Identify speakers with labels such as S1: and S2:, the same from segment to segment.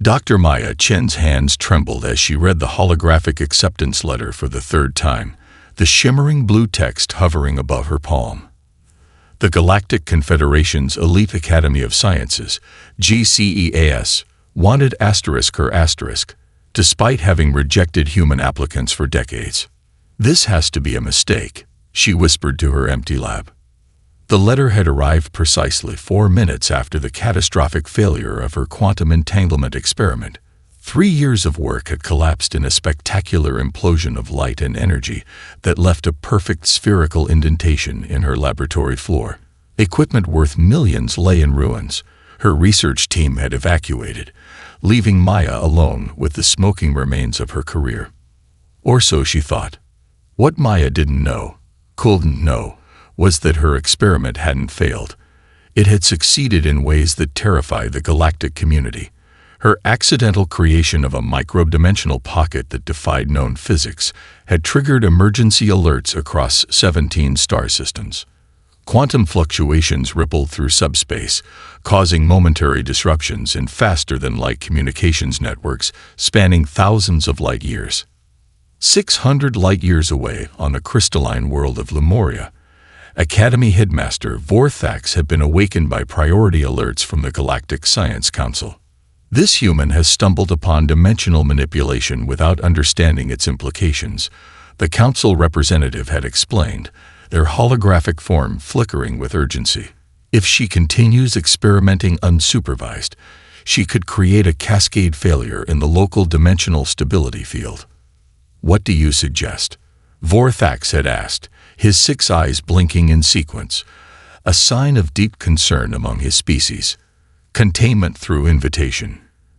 S1: Dr. Maya Chen's hands trembled as she read the holographic acceptance letter for the third time, the shimmering blue text hovering above her palm. The Galactic Confederation's Elite Academy of Sciences, GCEAS, wanted her asterisk, despite having rejected human applicants for decades. "This has to be a mistake," she whispered to her empty lab. The letter had arrived precisely 4 minutes after the catastrophic failure of her quantum entanglement experiment. 3 years of work had collapsed in a spectacular implosion of light and energy that left a perfect spherical indentation in her laboratory floor. Equipment worth millions lay in ruins. Her research team had evacuated, leaving Maya alone with the smoking remains of her career. Or so she thought. What Maya couldn't know, was that her experiment hadn't failed. It had succeeded in ways that terrified the galactic community. Her accidental creation of a micro-dimensional pocket that defied known physics had triggered emergency alerts across 17 star systems. Quantum fluctuations rippled through subspace, causing momentary disruptions in faster-than-light communications networks spanning thousands of light years. 600 light-years away on the crystalline world of Lemuria, Academy Headmaster Vorthax had been awakened by priority alerts from the Galactic Science Council. This human has stumbled upon dimensional manipulation without understanding its implications, the council representative had explained, their holographic form flickering with urgency. If she continues experimenting unsupervised, she could create a cascade failure in the local dimensional stability field. "What do you suggest?" Vorthax had asked, his 6 eyes blinking in sequence, a sign of deep concern among his species. "Containment through invitation.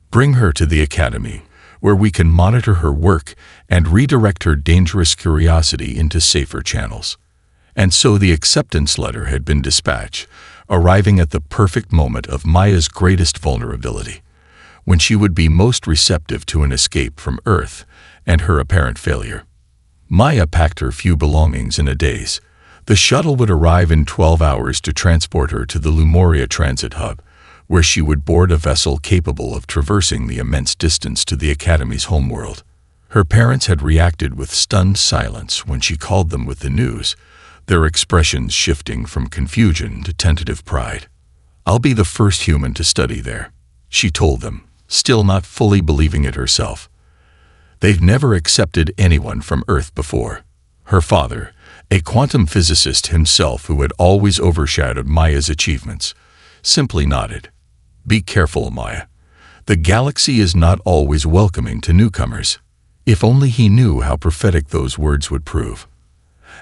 S1: Bring her to the Academy, where we can monitor her work and redirect her dangerous curiosity into safer channels." And so the acceptance letter had been dispatched, arriving at the perfect moment of Maya's greatest vulnerability, when she would be most receptive to an escape from Earth and her apparent failure. Maya packed her few belongings in a daze. The shuttle would arrive in 12 hours to transport her to the Lemuria Transit Hub, where she would board a vessel capable of traversing the immense distance to the Academy's homeworld. Her parents had reacted with stunned silence when she called them with the news, their expressions shifting from confusion to tentative pride. "I'll be the first human to study there," she told them, still not fully believing it herself. They've never accepted anyone from Earth before. Her father, a quantum physicist himself who had always overshadowed Maya's achievements, simply nodded. "Be careful, Maya. The galaxy is not always welcoming to newcomers." If only he knew how prophetic those words would prove.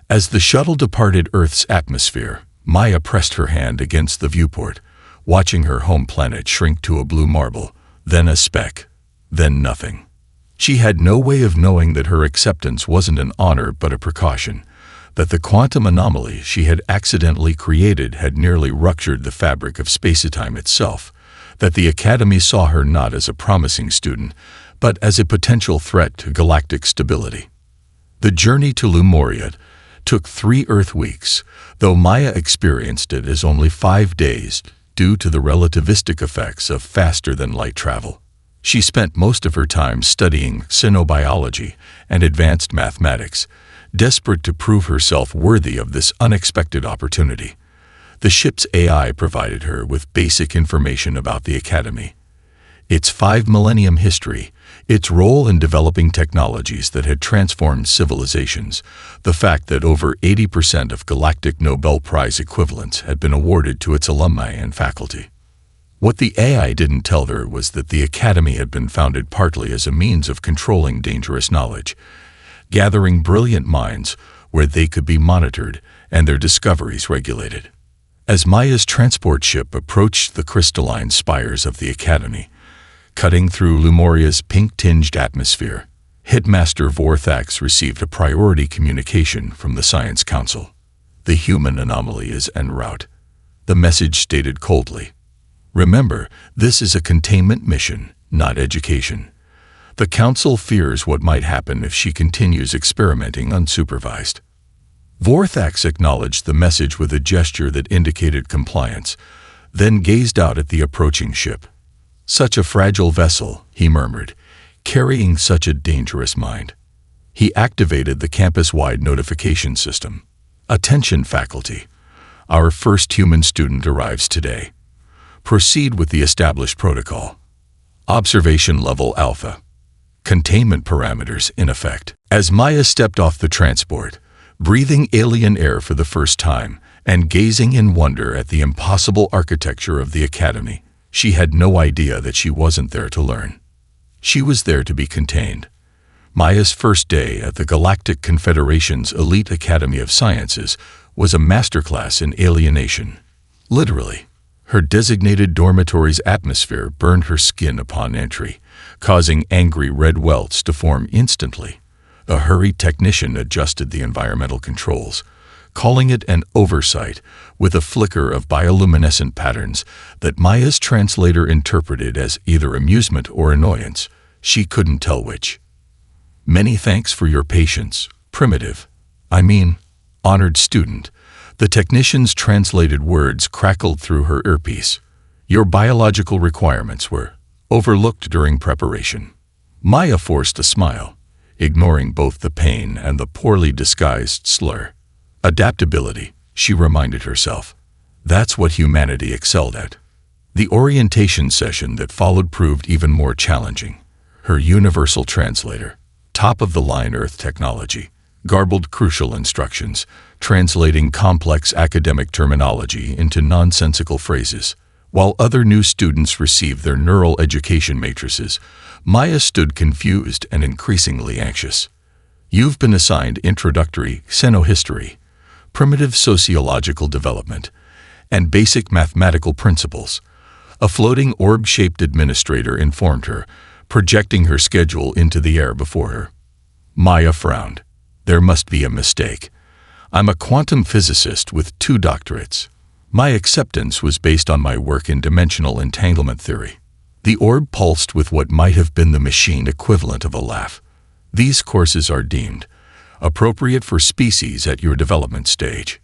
S1: As the shuttle departed Earth's atmosphere, Maya pressed her hand against the viewport, watching her home planet shrink to a blue marble, then a speck, then nothing. She had no way of knowing that her acceptance wasn't an honor but a precaution, that the quantum anomaly she had accidentally created had nearly ruptured the fabric of space-time itself, that the Academy saw her not as a promising student, but as a potential threat to galactic stability. The journey to Lemuria took 3 Earth weeks, though Maya experienced it as only 5 days due to the relativistic effects of faster-than-light travel. She spent most of her time studying xenobiology and advanced mathematics, desperate to prove herself worthy of this unexpected opportunity. The ship's AI provided her with basic information about the Academy, its 5-millennium history, its role in developing technologies that had transformed civilizations, the fact that over 80% of galactic Nobel Prize equivalents had been awarded to its alumni and faculty. What the AI didn't tell her was that the Academy had been founded partly as a means of controlling dangerous knowledge, gathering brilliant minds where they could be monitored and their discoveries regulated. As Maya's transport ship approached the crystalline spires of the Academy, cutting through Lemuria's pink-tinged atmosphere, Headmaster Vorthax received a priority communication from the Science Council. "The human anomaly is en route," the message stated coldly. "Remember, this is a containment mission, not education. The Council fears what might happen if she continues experimenting unsupervised." Vorthax acknowledged the message with a gesture that indicated compliance, then gazed out at the approaching ship. Such a fragile vessel, he murmured, carrying such a dangerous mind. He activated the campus-wide notification system. Attention faculty. Our first human student arrives today. Proceed with the established protocol. Observation level Alpha. Containment parameters in effect. As Maya stepped off the transport, breathing alien air for the first time and gazing in wonder at the impossible architecture of the academy, she had no idea that she wasn't there to learn. She was there to be contained. Maya's first day at the Galactic Confederation's elite Academy of Sciences was a masterclass in alienation. Literally, her designated dormitory's atmosphere burned her skin upon entry, causing angry red welts to form instantly. A hurried technician adjusted the environmental controls, calling it an oversight with a flicker of bioluminescent patterns that Maya's translator interpreted as either amusement or annoyance. She couldn't tell which. Many thanks for your patience, honored student. The technician's translated words crackled through her earpiece. Your biological requirements were overlooked during preparation. Maya forced a smile, ignoring both the pain and the poorly disguised slur. Adaptability, she reminded herself. That's what humanity excelled at. The orientation session that followed proved even more challenging. Her universal translator, top-of-the-line Earth technology, garbled crucial instructions, translating complex academic terminology into nonsensical phrases. While other new students received their neural education matrices, Maya stood confused and increasingly anxious. You've been assigned introductory xenohistory, primitive sociological development, and basic mathematical principles. A floating orb-shaped administrator informed her, projecting her schedule into the air before her. Maya frowned. There must be a mistake. I'm a quantum physicist with 2 doctorates. My acceptance was based on my work in dimensional entanglement theory. The orb pulsed with what might have been the machine equivalent of a laugh. These courses are deemed appropriate for species at your development stage.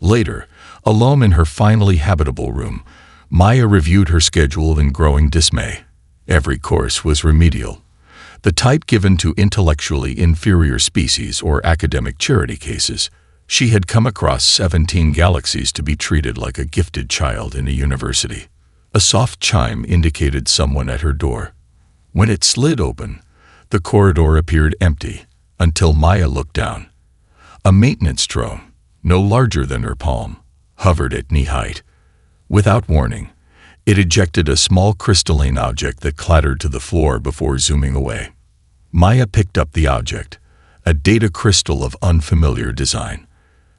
S1: Later, alone in her finally habitable room, Maya reviewed her schedule in growing dismay. Every course was remedial, the type given to intellectually inferior species or academic charity cases. She had come across 17 galaxies to be treated like a gifted child in a university. A soft chime indicated someone at her door. When it slid open, the corridor appeared empty until Maya looked down. A maintenance drone, no larger than her palm, hovered at knee height. Without warning, it ejected a small crystalline object that clattered to the floor before zooming away. Maya picked up the object, a data crystal of unfamiliar design.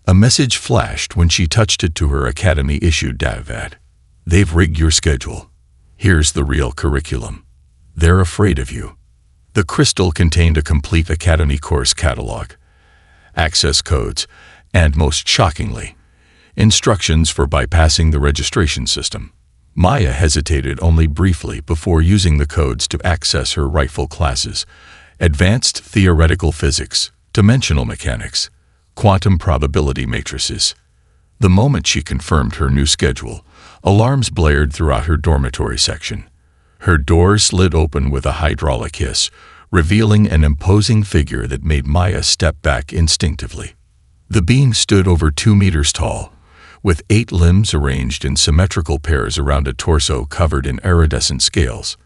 S1: A message flashed when she touched it to her Academy-issued datapad. They've rigged your schedule. Here's the real curriculum. They're afraid of you. The crystal contained a complete Academy course catalog, access codes, and most shockingly, instructions for bypassing the registration system. Maya hesitated only briefly before using the codes to access her rightful classes: advanced theoretical physics, dimensional mechanics, quantum probability matrices. The moment she confirmed her new schedule, alarms blared throughout her dormitory section. Her door slid open with a hydraulic hiss, revealing an imposing figure that made Maya step back instinctively. The being stood over 2 meters tall, with 8 limbs arranged in symmetrical pairs around a torso covered in iridescent scales.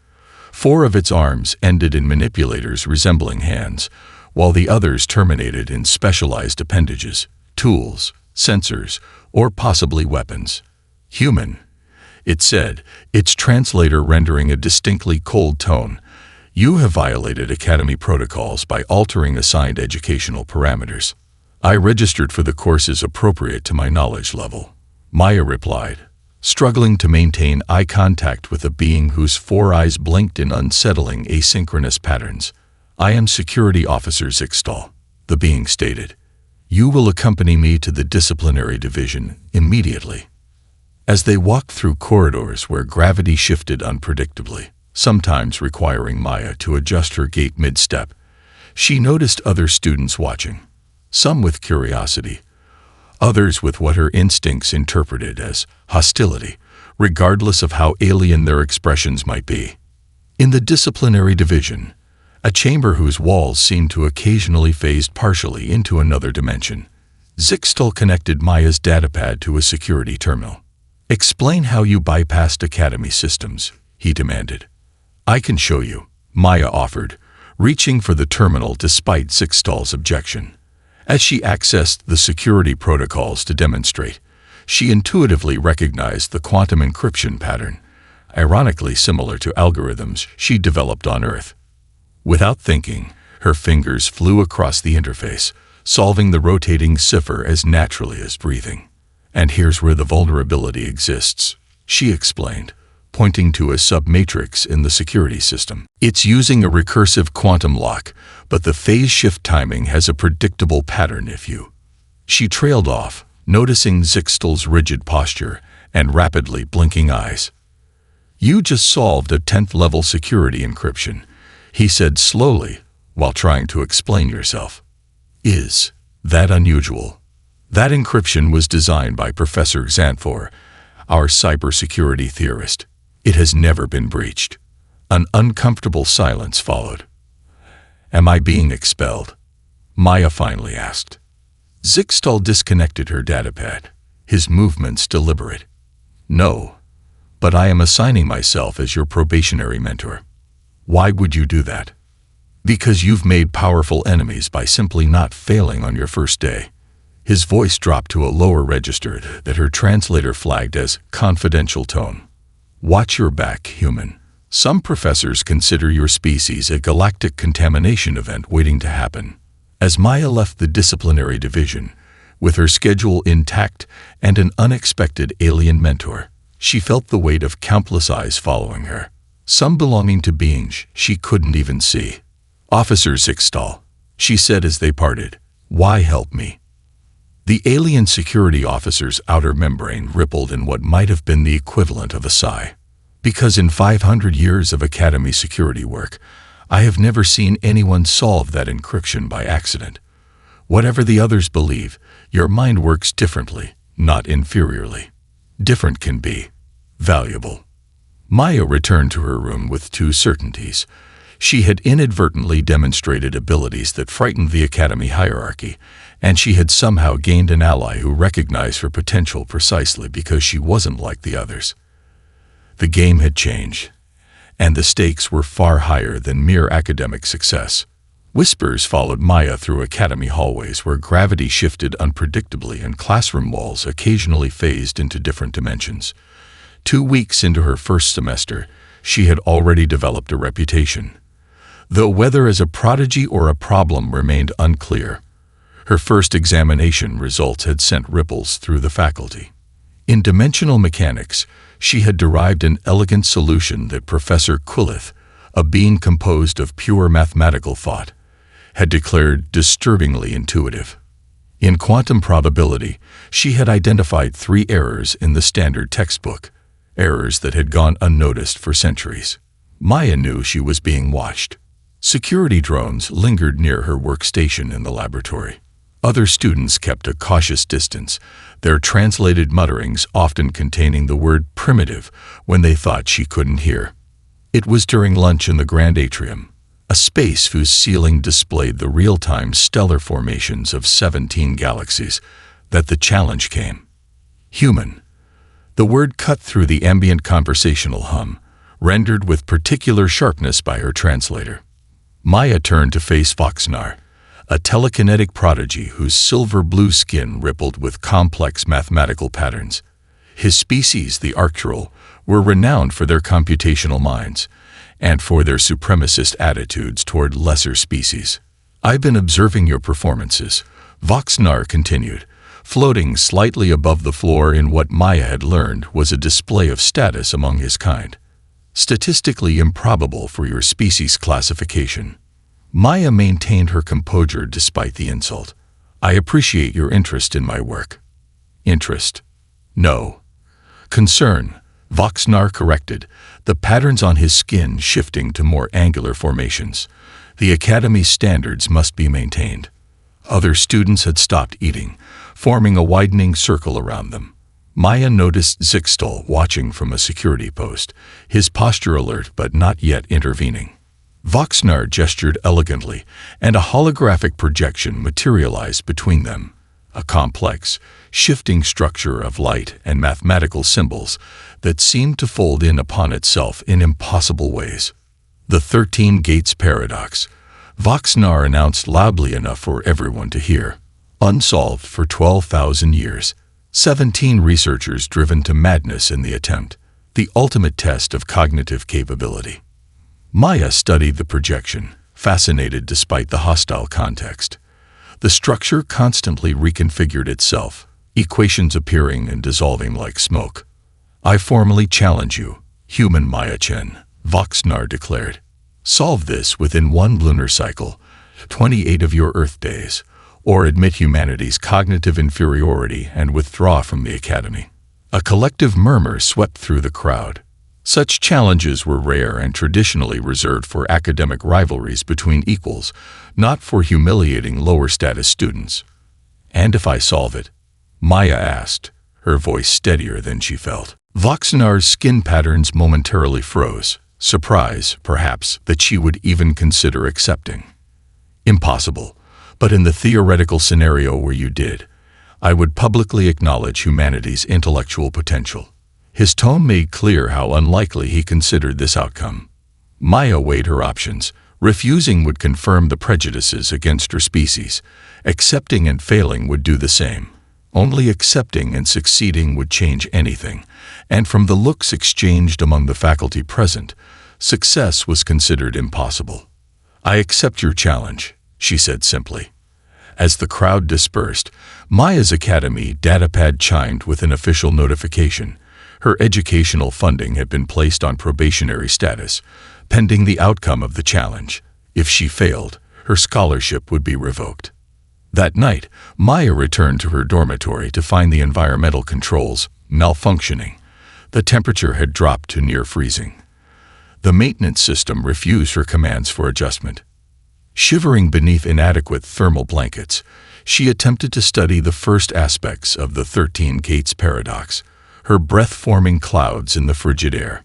S1: 4 of its arms ended in manipulators resembling hands, while the others terminated in specialized appendages, tools, sensors, or possibly weapons. Human, it said, its translator rendering a distinctly cold tone. You have violated Academy protocols by altering assigned educational parameters. I registered for the courses appropriate to my knowledge level. Maya replied, struggling to maintain eye contact with a being whose 4 eyes blinked in unsettling asynchronous patterns. I am Security Officer Zixtal, the being stated. You will accompany me to the disciplinary division immediately. As they walked through corridors where gravity shifted unpredictably, sometimes requiring Maya to adjust her gait mid-step, she noticed other students watching, some with curiosity, others with what her instincts interpreted as hostility, regardless of how alien their expressions might be. In the disciplinary division, a chamber whose walls seemed to occasionally phase partially into another dimension, Zixtal connected Maya's datapad to a security terminal. "Explain how you bypassed Academy systems," he demanded. "I can show you," Maya offered, reaching for the terminal despite Zixtal's objection. As she accessed the security protocols to demonstrate, she intuitively recognized the quantum encryption pattern, ironically similar to algorithms she developed on Earth. Without thinking, her fingers flew across the interface, solving the rotating cipher as naturally as breathing. "And here's where the vulnerability exists," she explained, pointing to a submatrix in the security system. "It's using a recursive quantum lock, but the phase shift timing has a predictable pattern if you—" She trailed off, noticing Zixtal's rigid posture and rapidly blinking eyes. "You just solved a 10th-level security encryption," he said slowly while trying to explain yourself. "Is that unusual?" That encryption was designed by Professor Xanfor, our cybersecurity theorist. It has never been breached. An uncomfortable silence followed. "Am I being expelled?" Maya finally asked. Zixtal disconnected her datapad, his movements deliberate. "No, but I am assigning myself as your probationary mentor." "Why would you do that?" "Because you've made powerful enemies by simply not failing on your first day." His voice dropped to a lower register that her translator flagged as confidential tone. "Watch your back, human. Some professors consider your species a galactic contamination event waiting to happen." As Maya left the disciplinary division, with her schedule intact and an unexpected alien mentor, she felt the weight of countless eyes following her, some belonging to Binge she couldn't even see. "Officer Zixtal," she said as they parted, "why help me?" The alien security officer's outer membrane rippled in what might have been the equivalent of a sigh. "Because in 500 years of Academy security work, I have never seen anyone solve that encryption by accident. Whatever the others believe, your mind works differently, not inferiorly. Different can be valuable." Maya returned to her room with two certainties. She had inadvertently demonstrated abilities that frightened the Academy hierarchy, and she had somehow gained an ally who recognized her potential precisely because she wasn't like the others. The game had changed, and the stakes were far higher than mere academic success. Whispers followed Maya through Academy hallways where gravity shifted unpredictably and classroom walls occasionally phased into different dimensions. 2 weeks into her first semester, she had already developed a reputation. Though whether as a prodigy or a problem remained unclear, her first examination results had sent ripples through the faculty. In dimensional mechanics, she had derived an elegant solution that Professor Quillith, a being composed of pure mathematical thought, had declared disturbingly intuitive. In quantum probability, she had identified 3 errors in the standard textbook, errors that had gone unnoticed for centuries. Maya knew she was being watched. Security drones lingered near her workstation in the laboratory. Other students kept a cautious distance, their translated mutterings often containing the word primitive when they thought she couldn't hear. It was during lunch in the Grand Atrium, a space whose ceiling displayed the real-time stellar formations of 17 galaxies, that the challenge came. "Human." The word cut through the ambient conversational hum, rendered with particular sharpness by her translator. Maya turned to face Voxnar, a telekinetic prodigy whose silver-blue skin rippled with complex mathematical patterns. His species, the Arctural, were renowned for their computational minds and for their supremacist attitudes toward lesser species. "I've been observing your performances," Voxnar continued, floating slightly above the floor in what Maya had learned was a display of status among his kind. "Statistically improbable for your species classification." Maya maintained her composure despite the insult. "I appreciate your interest in my work." "Interest? No. Concern," Voxnar corrected, the patterns on his skin shifting to more angular formations. "The Academy's standards must be maintained." Other students had stopped eating, forming a widening circle around them. Maya noticed Zixtal watching from a security post, his posture alert but not yet intervening. Voxnar gestured elegantly, and a holographic projection materialized between them, a complex, shifting structure of light and mathematical symbols that seemed to fold in upon itself in impossible ways. The 13 Gates Paradox, Voxnar announced loudly enough for everyone to hear. Unsolved for 12,000 years. 17 researchers driven to madness in the attempt. The ultimate test of cognitive capability. Maya studied the projection, fascinated despite the hostile context. The structure constantly reconfigured itself, equations appearing and dissolving like smoke. "I formally challenge you, human Maya Chen," Voxnar declared. "Solve this within one lunar cycle, 28 of your Earth days, or admit humanity's cognitive inferiority and withdraw from the Academy." A collective murmur swept through the crowd. Such challenges were rare and traditionally reserved for academic rivalries between equals, not for humiliating lower-status students. "And if I solve it?" Maya asked, her voice steadier than she felt. Voxnar's skin patterns momentarily froze, surprise, perhaps, that she would even consider accepting. "Impossible. But in the theoretical scenario where you did, I would publicly acknowledge humanity's intellectual potential." His tone made clear how unlikely he considered this outcome. Maya weighed her options. Refusing would confirm the prejudices against her species. Accepting and failing would do the same. Only accepting and succeeding would change anything, and from the looks exchanged among the faculty present, success was considered impossible. "I accept your challenge," she said simply. As the crowd dispersed, Maya's Academy datapad chimed with an official notification. Her educational funding had been placed on probationary status, pending the outcome of the challenge. If she failed, her scholarship would be revoked. That night, Maya returned to her dormitory to find the environmental controls malfunctioning. The temperature had dropped to near freezing. The maintenance system refused her commands for adjustment. Shivering beneath inadequate thermal blankets, she attempted to study the first aspects of the 13 Gates Paradox, her breath forming clouds in the frigid air.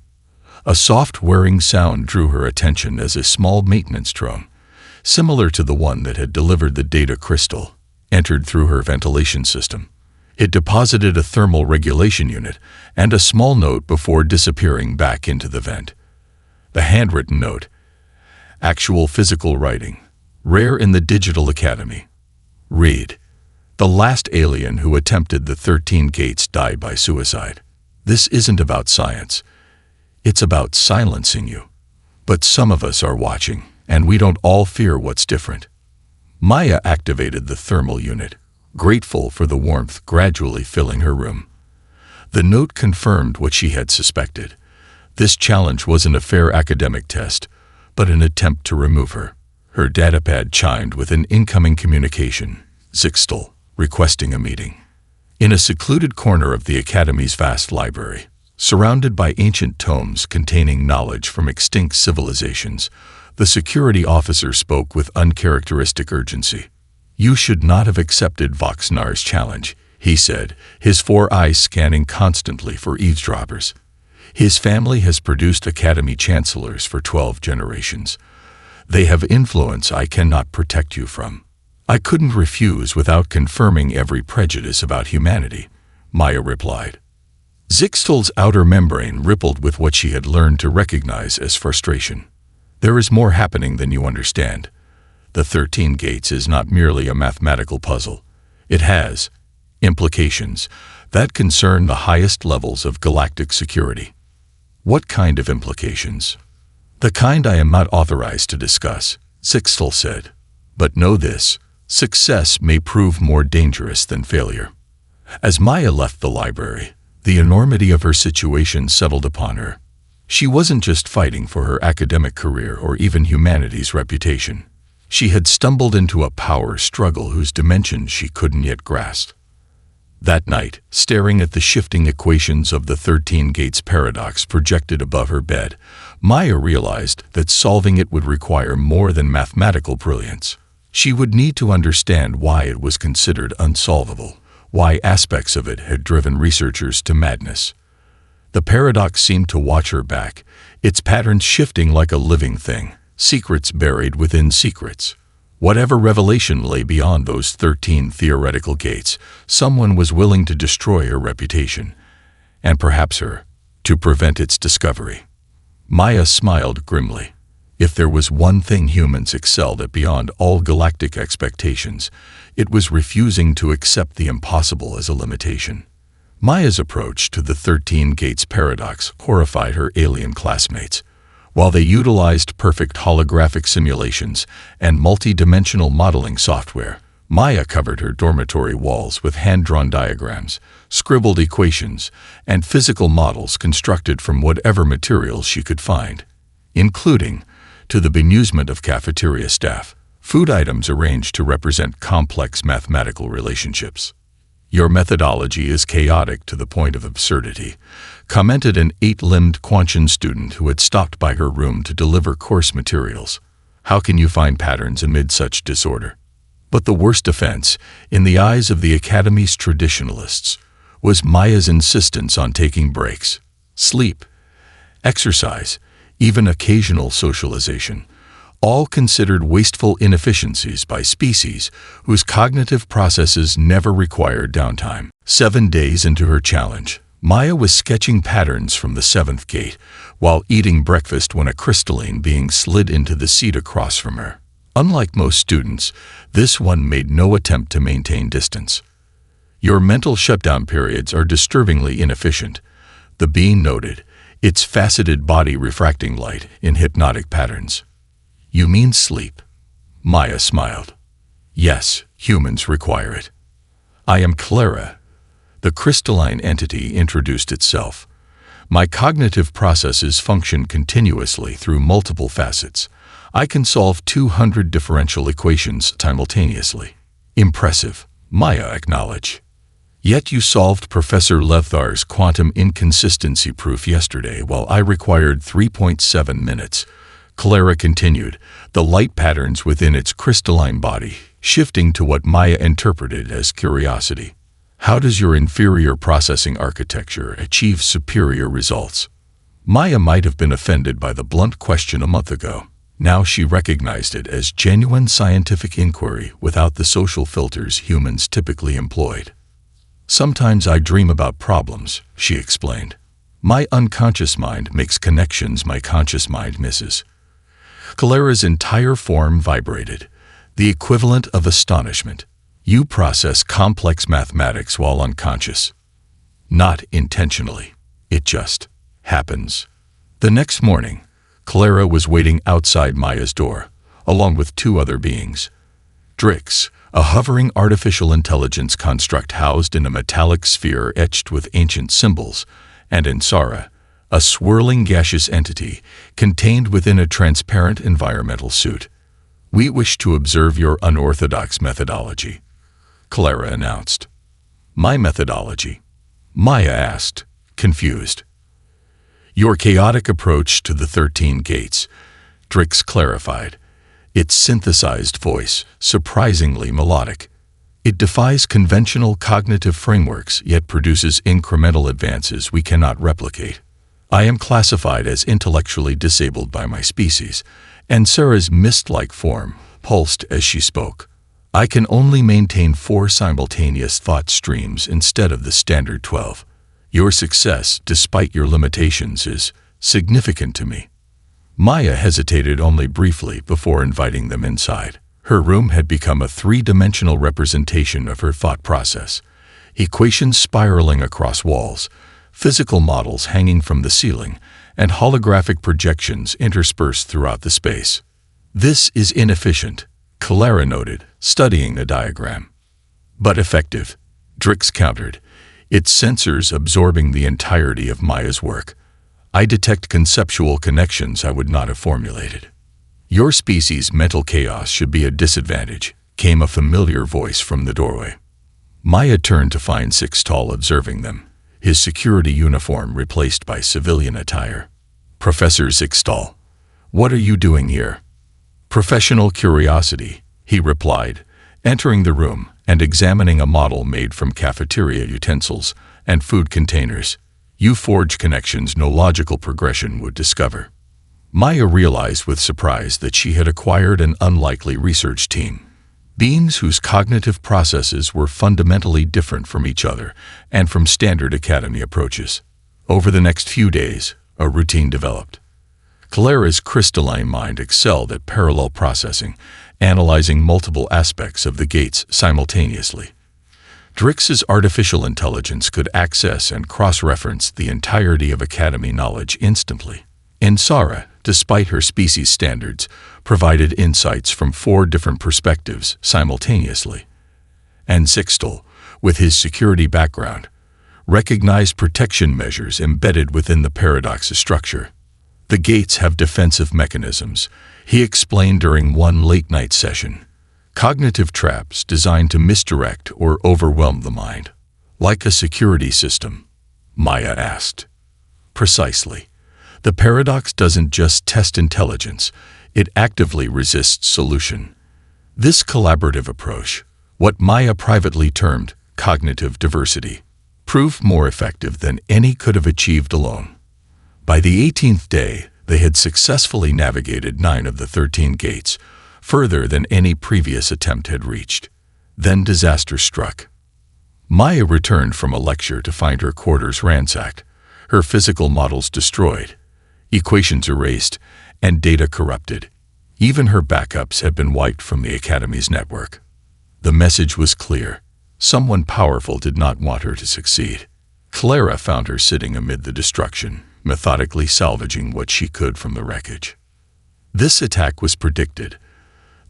S1: A soft whirring sound drew her attention as a small maintenance drone, similar to the one that had delivered the data crystal, entered through her ventilation system. It deposited a thermal regulation unit and a small note before disappearing back into the vent. The handwritten note. Actual physical writing. Rare in the Digital Academy. Read. "The last alien who attempted the 13 gates died by suicide. This isn't about science. It's about silencing you. But some of us are watching, and we don't all fear what's different." Maya activated the thermal unit, grateful for the warmth gradually filling her room. The note confirmed what she had suspected. This challenge wasn't a fair academic test, but an attempt to remove her. Her datapad chimed with an incoming communication. Zixtal, requesting a meeting. In a secluded corner of the Academy's vast library, surrounded by ancient tomes containing knowledge from extinct civilizations, the security officer spoke with uncharacteristic urgency. "You should not have accepted Voxnar's challenge," he said, his 4 eyes scanning constantly for eavesdroppers. "His family has produced Academy chancellors for 12 generations. They have influence I cannot protect you from." "I couldn't refuse without confirming every prejudice about humanity," Maya replied. Zixtal's outer membrane rippled with what she had learned to recognize as frustration. "There is more happening than you understand. The 13 gates is not merely a mathematical puzzle. It has implications that concern the highest levels of galactic security." "What kind of implications?" "The kind I am not authorized to discuss," Zixtal said. "But know this. Success may prove more dangerous than failure." As Maya left the library, the enormity of her situation settled upon her. She wasn't just fighting for her academic career or even humanity's reputation. She had stumbled into a power struggle whose dimensions she couldn't yet grasp. That night, staring at the shifting equations of the 13 Gates Paradox projected above her bed, Maya realized that solving it would require more than mathematical brilliance. She would need to understand why it was considered unsolvable, why aspects of it had driven researchers to madness. The paradox seemed to watch her back, its patterns shifting like a living thing, secrets buried within secrets. Whatever revelation lay beyond those 13 theoretical gates, someone was willing to destroy her reputation, and perhaps her, to prevent its discovery. Maya smiled grimly. If there was one thing humans excelled at beyond all galactic expectations, it was refusing to accept the impossible as a limitation. Maya's approach to the 13 Gates paradox horrified her alien classmates. While they utilized perfect holographic simulations and multi-dimensional modeling software, Maya covered her dormitory walls with hand-drawn diagrams, scribbled equations, and physical models constructed from whatever materials she could find, including, to the bemusement of cafeteria staff, food items arranged to represent complex mathematical relationships. "Your methodology is chaotic to the point of absurdity," commented an 8-limbed Quantian student who had stopped by her room to deliver course materials. "How can you find patterns amid such disorder?" But the worst offense, in the eyes of the Academy's traditionalists, was Maya's insistence on taking breaks. Sleep, exercise, even occasional socialization, all considered wasteful inefficiencies by species whose cognitive processes never required downtime. 7 days into her challenge, Maya was sketching patterns from the 7th gate while eating breakfast when a crystalline being slid into the seat across from her. Unlike most students, this one made no attempt to maintain distance. "Your mental shutdown periods are disturbingly inefficient," the being noted, its faceted body refracting light in hypnotic patterns. "You mean sleep?" Maya smiled. "Yes, humans require it." "I am Clara." The crystalline entity introduced itself. "My cognitive processes function continuously through multiple facets. I can solve 200 differential equations simultaneously." "Impressive," Maya acknowledged. "Yet you solved Professor Levthar's quantum inconsistency proof yesterday while I required 3.7 minutes. Clara continued, the light patterns within its crystalline body shifting to what Maya interpreted as curiosity. "How does your inferior processing architecture achieve superior results?" Maya might have been offended by the blunt question a month ago. Now she recognized it as genuine scientific inquiry without the social filters humans typically employed. "Sometimes I dream about problems," she explained. "My unconscious mind makes connections my conscious mind misses." Clara's entire form vibrated, the equivalent of astonishment. "You process complex mathematics while unconscious." "Not intentionally. It just happens." The next morning, Clara was waiting outside Maya's door, along with 2 other beings. Drix, a hovering artificial intelligence construct housed in a metallic sphere etched with ancient symbols, and Insara, a swirling gaseous entity contained within a transparent environmental suit. "We wish to observe your unorthodox methodology," Clara announced. "My methodology?" Maya asked, confused. "Your chaotic approach to the 13 gates," Drix clarified, its synthesized voice surprisingly melodic. "It defies conventional cognitive frameworks yet produces incremental advances we cannot replicate. I am classified as intellectually disabled by my species," and Sarah's mist-like form pulsed as she spoke. "I can only maintain 4 simultaneous thought streams instead of the standard 12. Your success, despite your limitations, is significant to me." Maya hesitated only briefly before inviting them inside. Her room had become a 3-dimensional representation of her thought process, equations spiraling across walls, physical models hanging from the ceiling, and holographic projections interspersed throughout the space. "This is inefficient," Clara noted, studying the diagram. "But effective," Drix countered, its sensors absorbing the entirety of Maya's work. "I detect conceptual connections I would not have formulated." "Your species' mental chaos should be a disadvantage," came a familiar voice from the doorway. Maya turned to find Sixtall observing them, his security uniform replaced by civilian attire. "Professor Sixtall, what are you doing here?" "Professional curiosity," he replied, entering the room, and examining a model made from cafeteria utensils and food containers, you forge connections no logical progression would discover. Maya realized with surprise that she had acquired an unlikely research team. Beings whose cognitive processes were fundamentally different from each other and from standard academy approaches. Over the next few days, a routine developed. Clara's crystalline mind excelled at parallel processing, analyzing multiple aspects of the gates simultaneously. Drix's artificial intelligence could access and cross-reference the entirety of academy knowledge instantly. Insara, despite her species standards, provided insights from 4 different perspectives simultaneously. And Zixtal, with his security background, recognized protection measures embedded within the paradox's structure. The gates have defensive mechanisms, he explained during one late-night session. Cognitive traps designed to misdirect or overwhelm the mind. Like a security system? Maya asked. Precisely. The paradox doesn't just test intelligence, it actively resists solution. This collaborative approach, what Maya privately termed cognitive diversity, proved more effective than any could have achieved alone. By the 18th day, they had successfully navigated 9 of the 13 gates, further than any previous attempt had reached. Then disaster struck. Maya returned from a lecture to find her quarters ransacked, her physical models destroyed, equations erased, and data corrupted. Even her backups had been wiped from the Academy's network. The message was clear. Someone powerful did not want her to succeed. Clara found her sitting amid the destruction, methodically salvaging what she could from the wreckage. This attack was predicted.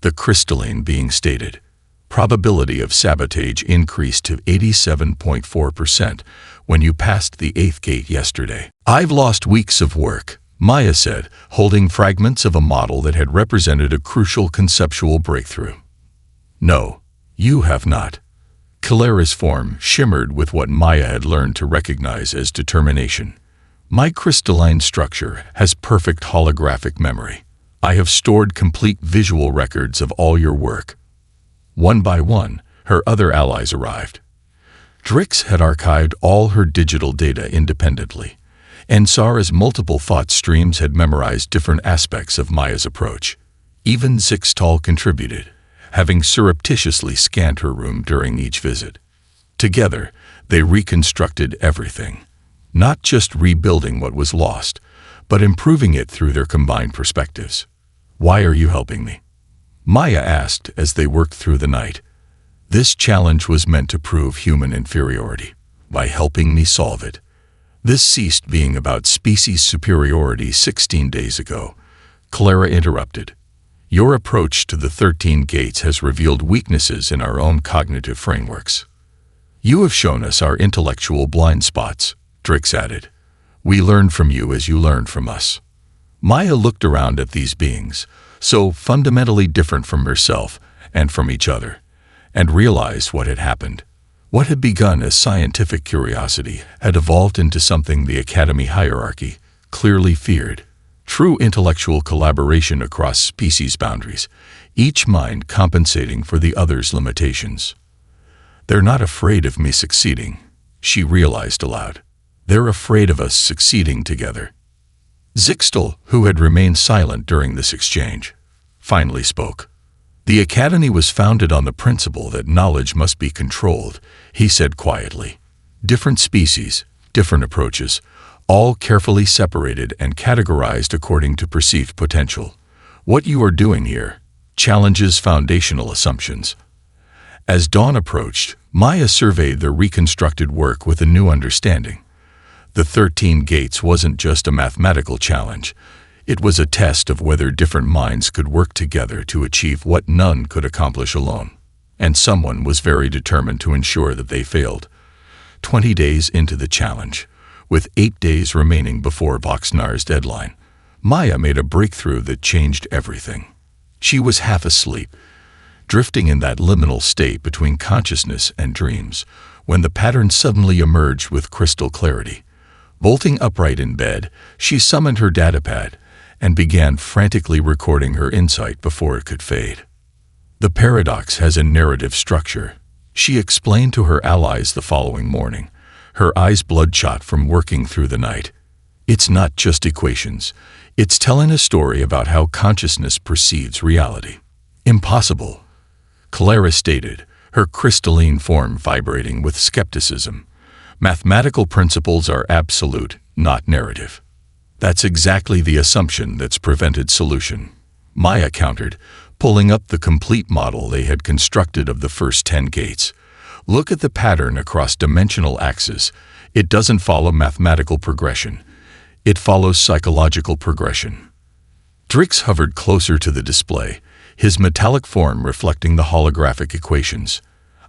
S1: The crystalline being stated. Probability of sabotage increased to 87.4% when you passed the 8th gate yesterday. I've lost weeks of work, Maya said, holding fragments of a model that had represented a crucial conceptual breakthrough. No, you have not. Clara's form shimmered with what Maya had learned to recognize as determination. My crystalline structure has perfect holographic memory. I have stored complete visual records of all your work. One by one, her other allies arrived. Drix had archived all her digital data independently, and Sara's multiple thought streams had memorized different aspects of Maya's approach. Even Zixtal contributed, having surreptitiously scanned her room during each visit. Together, they reconstructed everything, not just rebuilding what was lost, but improving it through their combined perspectives. Why are you helping me? Maya asked as they worked through the night. This challenge was meant to prove human inferiority, by helping me solve it. This ceased being about species superiority 16 days ago. Clara interrupted. Your approach to the 13 gates has revealed weaknesses in our own cognitive frameworks. You have shown us our intellectual blind spots, Drix added. We learned from you as you learned from us. Maya looked around at these beings, so fundamentally different from herself and from each other, and realized what had happened. What had begun as scientific curiosity had evolved into something the Academy hierarchy clearly feared. True intellectual collaboration across species boundaries, each mind compensating for the other's limitations. They're not afraid of me succeeding, she realized aloud. They're afraid of us succeeding together. Zixtal, who had remained silent during this exchange, finally spoke. The Academy was founded on the principle that knowledge must be controlled, he said quietly. Different species, different approaches, all carefully separated and categorized according to perceived potential. What you are doing here challenges foundational assumptions. As dawn approached, Maya surveyed their reconstructed work with a new understanding. The 13 gates wasn't just a mathematical challenge. It was a test of whether different minds could work together to achieve what none could accomplish alone. And someone was very determined to ensure that they failed. 20 days into the challenge, with 8 days remaining before Voxnar's deadline, Maya made a breakthrough that changed everything. She was half asleep, drifting in that liminal state between consciousness and dreams, when the pattern suddenly emerged with crystal clarity. Bolting upright in bed, she summoned her datapad and began frantically recording her insight before it could fade. The paradox has a narrative structure, She explained to her allies the following morning, her eyes bloodshot from working through the night. It's not just equations. It's telling a story about how consciousness perceives reality. Impossible, Clara stated, her crystalline form vibrating with skepticism. Mathematical principles are absolute, not narrative. That's exactly the assumption that's prevented solution, Maya countered, pulling up the complete model they had constructed of the first 10 gates. Look at the pattern across dimensional axes. It doesn't follow mathematical progression. It follows psychological progression. Drix hovered closer to the display, his metallic form reflecting the holographic equations.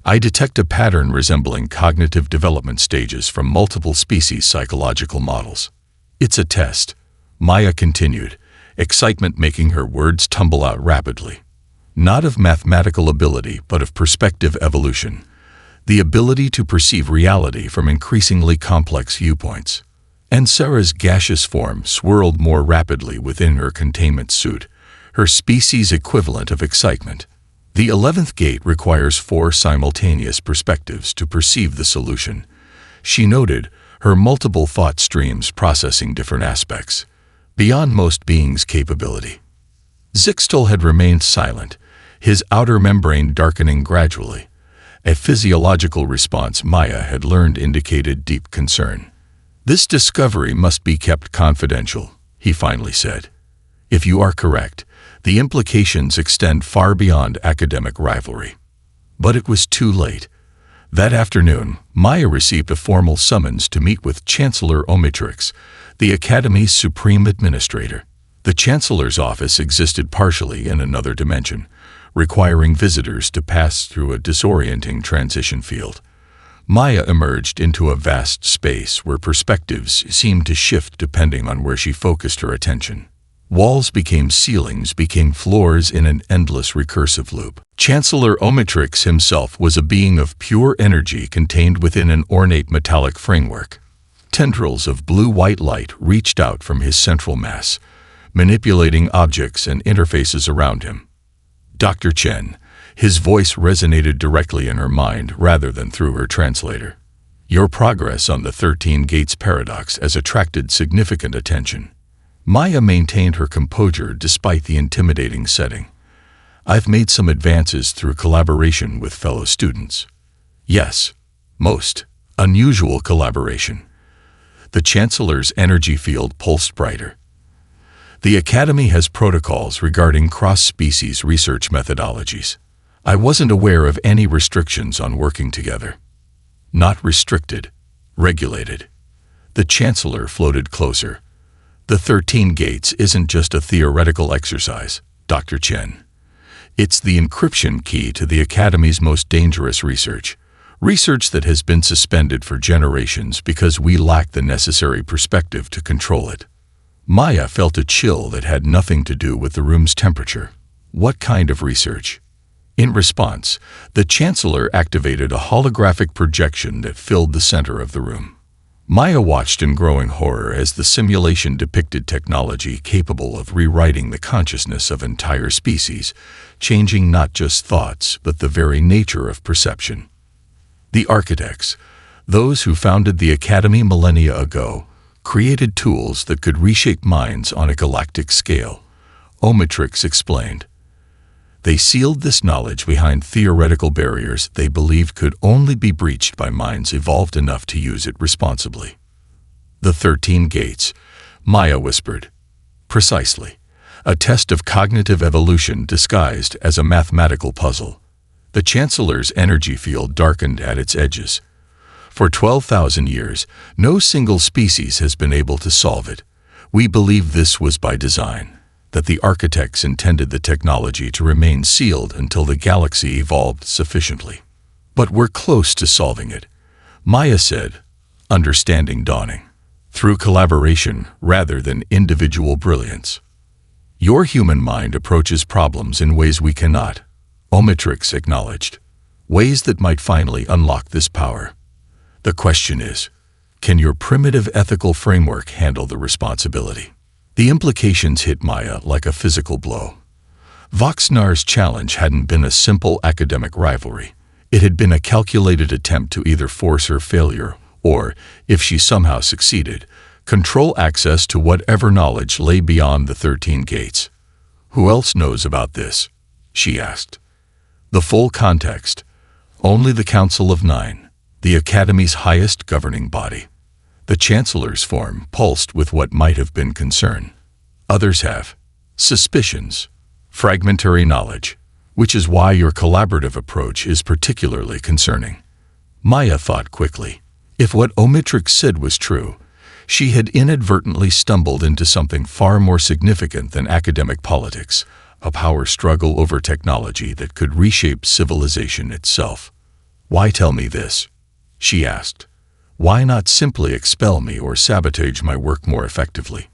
S1: I detect a pattern resembling cognitive development stages from multiple species' psychological models. It's a test, Maya continued, excitement making her words tumble out rapidly. Not of mathematical ability, but of perspective evolution. The ability to perceive reality from increasingly complex viewpoints. And Sarah's gaseous form swirled more rapidly within her containment suit, her species equivalent of excitement. The 11th gate requires 4 simultaneous perspectives to perceive the solution, she noted, her multiple thought streams processing different aspects, beyond most beings' capability. Zixtal had remained silent, his outer membrane darkening gradually. A physiological response Maya had learned indicated deep concern. This discovery must be kept confidential, he finally said. If you are correct, the implications extend far beyond academic rivalry. But it was too late. That afternoon, Maya received a formal summons to meet with Chancellor Omnitrix, the Academy's supreme administrator. The Chancellor's office existed partially in another dimension, requiring visitors to pass through a disorienting transition field. Maya emerged into a vast space where perspectives seemed to shift depending on where she focused her attention. Walls became ceilings, became floors in an endless recursive loop. Chancellor Omnitrix himself was a being of pure energy contained within an ornate metallic framework. Tendrils of blue-white light reached out from his central mass, manipulating objects and interfaces around him. Dr. Chen, his voice resonated directly in her mind rather than through her translator. Your progress on the 13 Gates paradox has attracted significant attention. Maya maintained her composure despite the intimidating setting. I've made some advances through collaboration with fellow students. Yes, most unusual collaboration. The Chancellor's energy field pulsed brighter. The Academy has protocols regarding cross-species research methodologies. I wasn't aware of any restrictions on working together. Not restricted, regulated. The Chancellor floated closer. The 13 Gates isn't just a theoretical exercise, Dr. Chen. It's the encryption key to the Academy's most dangerous research. Research that has been suspended for generations because we lack the necessary perspective to control it. Maya felt a chill that had nothing to do with the room's temperature. What kind of research? In response, the Chancellor activated a holographic projection that filled the center of the room. Maya watched in growing horror as the simulation depicted technology capable of rewriting the consciousness of entire species, changing not just thoughts but the very nature of perception. The architects, those who founded the Academy millennia ago, created tools that could reshape minds on a galactic scale, Omnitrix explained. They sealed this knowledge behind theoretical barriers they believed could only be breached by minds evolved enough to use it responsibly. The 13 Gates, Maya whispered. Precisely. A test of cognitive evolution disguised as a mathematical puzzle. The Chancellor's energy field darkened at its edges. For 12,000 years, no single species has been able to solve it. We believe this was by design, that the architects intended the technology to remain sealed until the galaxy evolved sufficiently. But we're close to solving it, Maya said, understanding dawning. Through collaboration rather than individual brilliance. Your human mind approaches problems in ways we cannot, Omnitrix acknowledged. Ways that might finally unlock this power. The question is, can your primitive ethical framework handle the responsibility? The implications hit Maya like a physical blow. Voxnar's challenge hadn't been a simple academic rivalry. It had been a calculated attempt to either force her failure or, if she somehow succeeded, control access to whatever knowledge lay beyond the 13 gates. "Who else knows about this?" she asked. The full context. Only the Council of Nine, the Academy's highest governing body. The Chancellor's form pulsed with what might have been concern. Others have suspicions, fragmentary knowledge, which is why your collaborative approach is particularly concerning. Maya thought quickly. If what Omnitrix said was true, she had inadvertently stumbled into something far more significant than academic politics, a power struggle over technology that could reshape civilization itself. "Why tell me this?" she asked. "Why not simply expel me or sabotage my work more effectively?"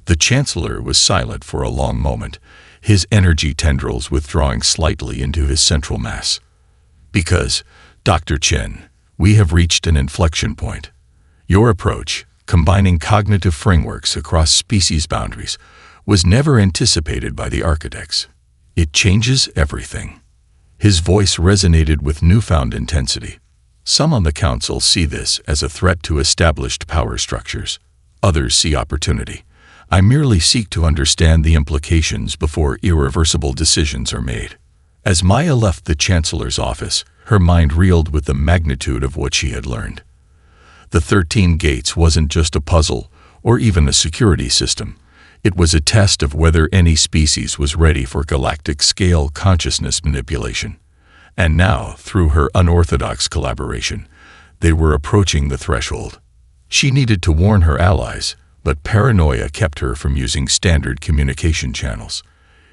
S1: The Chancellor was silent for a long moment, his energy tendrils withdrawing slightly into his central mass. "Because, Dr. Chen, we have reached an inflection point. Your approach, combining cognitive frameworks across species boundaries, was never anticipated by the architects. It changes everything." His voice resonated with newfound intensity. "Some on the Council see this as a threat to established power structures. Others see opportunity. I merely seek to understand the implications before irreversible decisions are made." As Maya left the Chancellor's office, her mind reeled with the magnitude of what she had learned. The 13 gates wasn't just a puzzle or even a security system. It was a test of whether any species was ready for galactic-scale consciousness manipulation. And now, through her unorthodox collaboration, they were approaching the threshold. She needed to warn her allies, but paranoia kept her from using standard communication channels.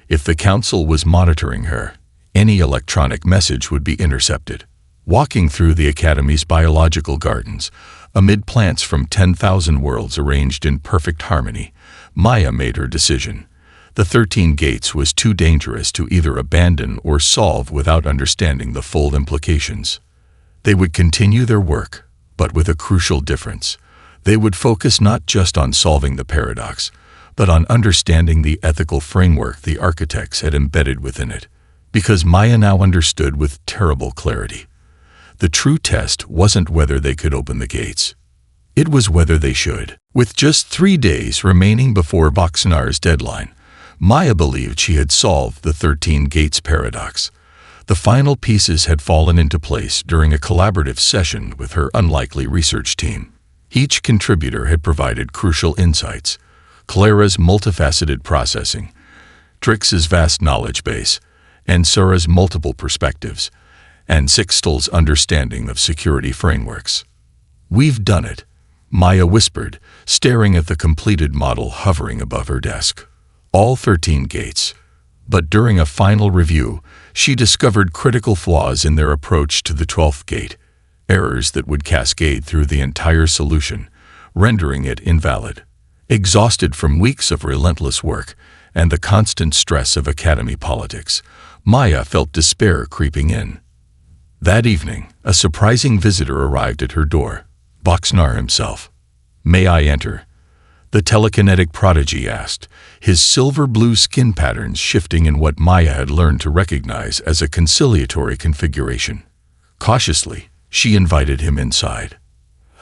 S1: If the Council was monitoring her, any electronic message would be intercepted. Walking through the Academy's biological gardens, amid plants from 10,000 worlds arranged in perfect harmony, Maya made her decision. The 13 gates was too dangerous to either abandon or solve without understanding the full implications. They would continue their work, but with a crucial difference. They would focus not just on solving the paradox, but on understanding the ethical framework the architects had embedded within it. Because Maya now understood with terrible clarity. The true test wasn't whether they could open the gates. It was whether they should. With just 3 days remaining before Voxnar's deadline, Maya believed she had solved the 13 gates paradox. The final pieces had fallen into place during a collaborative session with her unlikely research team. Each contributor had provided crucial insights. Clara's multifaceted processing, Trix's vast knowledge base, and Sura's multiple perspectives, and Sixtel's understanding of security frameworks. "We've done it," Maya whispered, staring at the completed model hovering above her desk. All 13 gates. But during a final review, she discovered critical flaws in their approach to the 12th gate, errors that would cascade through the entire solution, rendering it invalid. Exhausted from weeks of relentless work and the constant stress of Academy politics, Maya felt despair creeping in. That evening, a surprising visitor arrived at her door, Voxnar himself. "May I enter?" the telekinetic prodigy asked, his silver-blue skin patterns shifting in what Maya had learned to recognize as a conciliatory configuration. Cautiously, she invited him inside.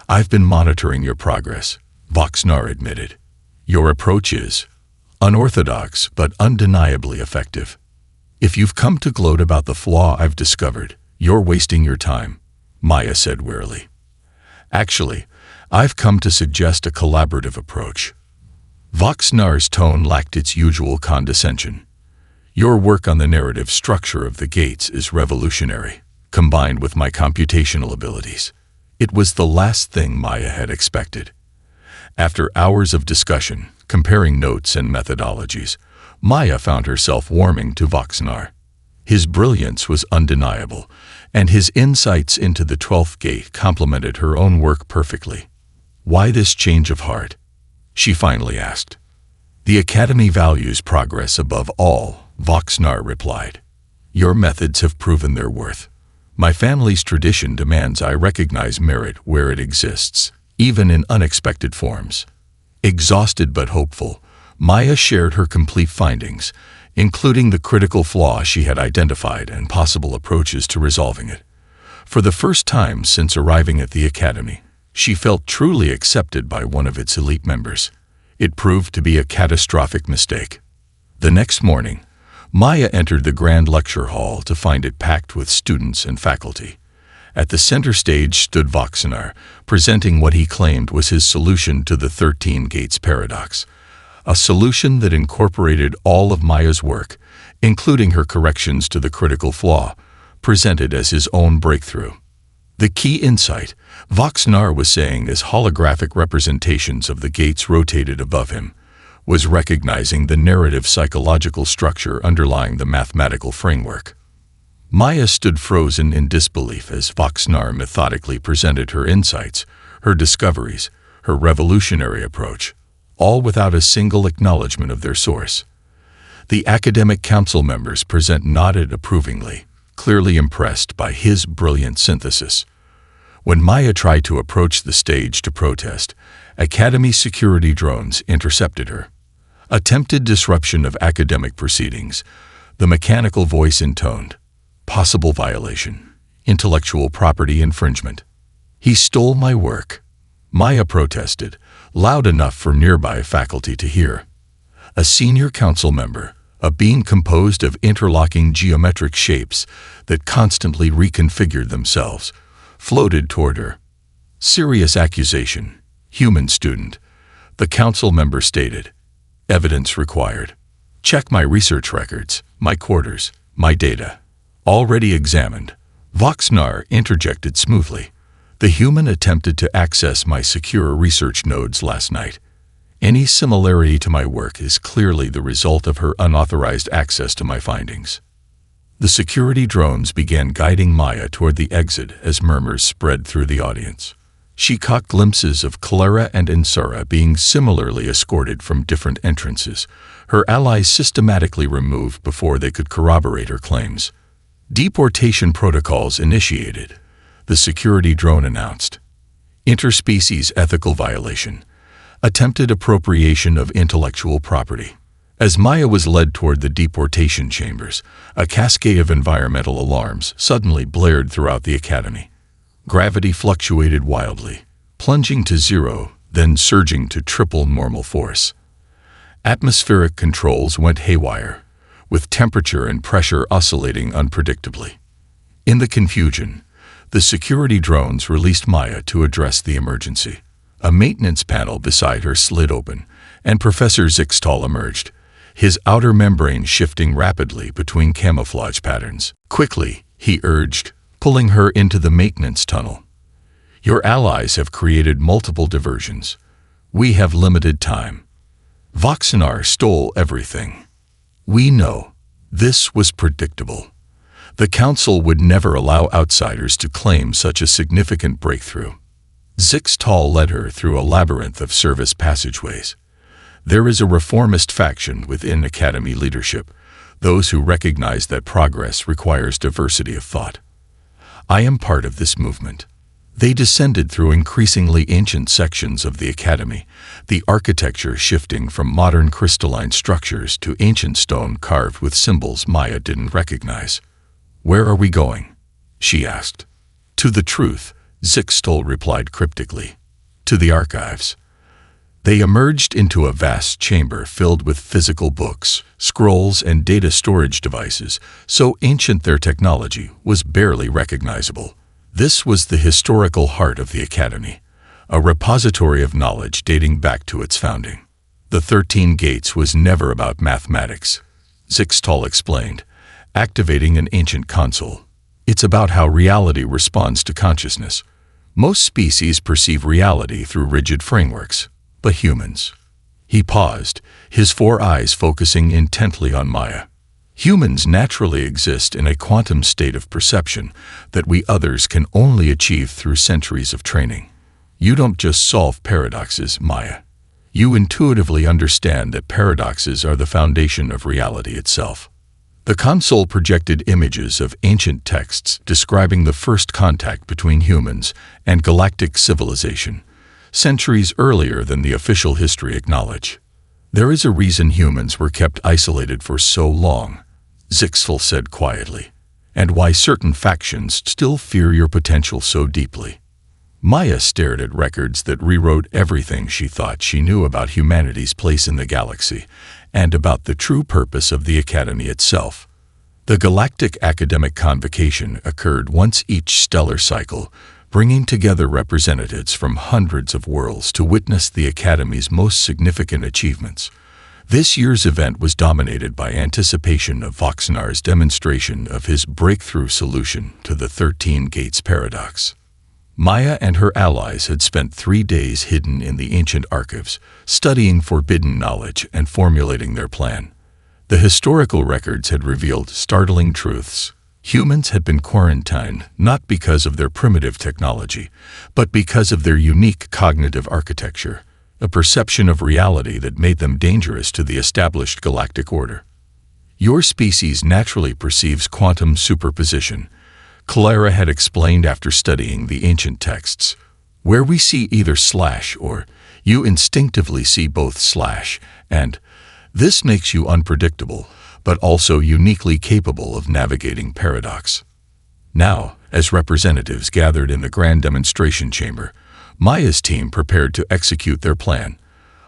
S1: "I've been monitoring your progress," Voxnar admitted. "Your approach is unorthodox but undeniably effective. If you've come to gloat about the flaw I've discovered, you're wasting your time," Maya said wearily. "Actually, I've come to suggest a collaborative approach." Voxnar's tone lacked its usual condescension. "Your work on the narrative structure of the gates is revolutionary, combined with my computational abilities." It was the last thing Maya had expected. After hours of discussion, comparing notes and methodologies, Maya found herself warming to Voxnar. His brilliance was undeniable, and his insights into the 12th gate complemented her own work perfectly. "Why this change of heart?" she finally asked. "The Academy values progress above all," Voxnar replied. "Your methods have proven their worth. My family's tradition demands I recognize merit where it exists, even in unexpected forms." Exhausted but hopeful, Maya shared her complete findings, including the critical flaw she had identified and possible approaches to resolving it. For the first time since arriving at the academy, she felt truly accepted by one of its elite members. It proved to be a catastrophic mistake. The next morning, Maya entered the grand lecture hall to find it packed with students and faculty. At the center stage stood Voxanar, presenting what he claimed was his solution to the 13 Gates paradox, a solution that incorporated all of Maya's work, including her corrections to the critical flaw, presented as his own breakthrough. The key insight, Voxanar was saying as holographic representations of the gates rotated above him, was recognizing the narrative psychological structure underlying the mathematical framework. Maya stood frozen in disbelief as Voxanar methodically presented her insights, her discoveries, her revolutionary approach, all without a single acknowledgement of their source. The academic council members present nodded approvingly, clearly impressed by his brilliant synthesis. When Maya tried to approach the stage to protest, Academy security drones intercepted her. Attempted disruption of academic proceedings, the mechanical voice intoned. Possible violation. Intellectual property infringement. He stole my work. Maya protested, loud enough for nearby faculty to hear. A senior council member, a being composed of interlocking geometric shapes that constantly reconfigured themselves, floated toward her. Serious accusation. Human student. The council member stated. Evidence required. Check my research records, my quarters, my data. Already examined. Voxanar interjected smoothly. The human attempted to access my secure research nodes last night. Any similarity to my work is clearly the result of her unauthorized access to my findings. The security drones began guiding Maya toward the exit as murmurs spread through the audience. She caught glimpses of Clara and Insara being similarly escorted from different entrances, her allies systematically removed before they could corroborate her claims. Deportation protocols initiated, the security drone announced. Interspecies ethical violation. Attempted appropriation of intellectual property. As Maya was led toward the deportation chambers, a cascade of environmental alarms suddenly blared throughout the academy. Gravity fluctuated wildly, plunging to zero, then surging to triple normal force. Atmospheric controls went haywire, with temperature and pressure oscillating unpredictably. In the confusion, the security drones released Maya to address the emergency. A maintenance panel beside her slid open, and Professor Zixtal emerged, his outer membrane shifting rapidly between camouflage patterns. Quickly, he urged, pulling her into the maintenance tunnel. Your allies have created multiple diversions. We have limited time. Voxanar stole everything. We know. This was predictable. The Council would never allow outsiders to claim such a significant breakthrough. Zixtal led her through a labyrinth of service passageways. There is a reformist faction within Academy leadership, those who recognize that progress requires diversity of thought. I am part of this movement. They descended through increasingly ancient sections of the Academy, the architecture shifting from modern crystalline structures to ancient stone carved with symbols Maya didn't recognize. Where are we going? She asked. To the truth, Zixtal replied cryptically. To the archives. They emerged into a vast chamber filled with physical books, scrolls, and data storage devices, so ancient their technology was barely recognizable. This was the historical heart of the Academy, a repository of knowledge dating back to its founding. The 13 Gates was never about mathematics, Zixtal explained, activating an ancient console. It's about how reality responds to consciousness. Most species perceive reality through rigid frameworks, but humans. He paused, his 4 eyes focusing intently on Maya. Humans naturally exist in a quantum state of perception that we others can only achieve through centuries of training. You don't just solve paradoxes, Maya. You intuitively understand that paradoxes are the foundation of reality itself. The console projected images of ancient texts describing the first contact between humans and galactic civilization, centuries earlier than the official history acknowledge. There is a reason humans were kept isolated for so long, Zixtal said quietly. and why certain factions still fear your potential so deeply. Maya stared at records that rewrote everything she thought she knew about humanity's place in the galaxy and about the true purpose of the Academy itself. The Galactic Academic Convocation occurred once each stellar cycle, bringing together representatives from hundreds of worlds to witness the Academy's most significant achievements. This year's event was dominated by anticipation of Voxnar's demonstration of his breakthrough solution to the 13 Gates paradox. Maya and her allies had spent 3 days hidden in the ancient archives, studying forbidden knowledge and formulating their plan. The historical records had revealed startling truths. Humans had been quarantined not because of their primitive technology, but because of their unique cognitive architecture, a perception of reality that made them dangerous to the established galactic order. Your species naturally perceives quantum superposition, Clara had explained after studying the ancient texts. Where we see either slash or, you instinctively see both slash and. This makes you unpredictable, but also uniquely capable of navigating paradox. Now, as representatives gathered in the grand demonstration chamber, Maya's team prepared to execute their plan,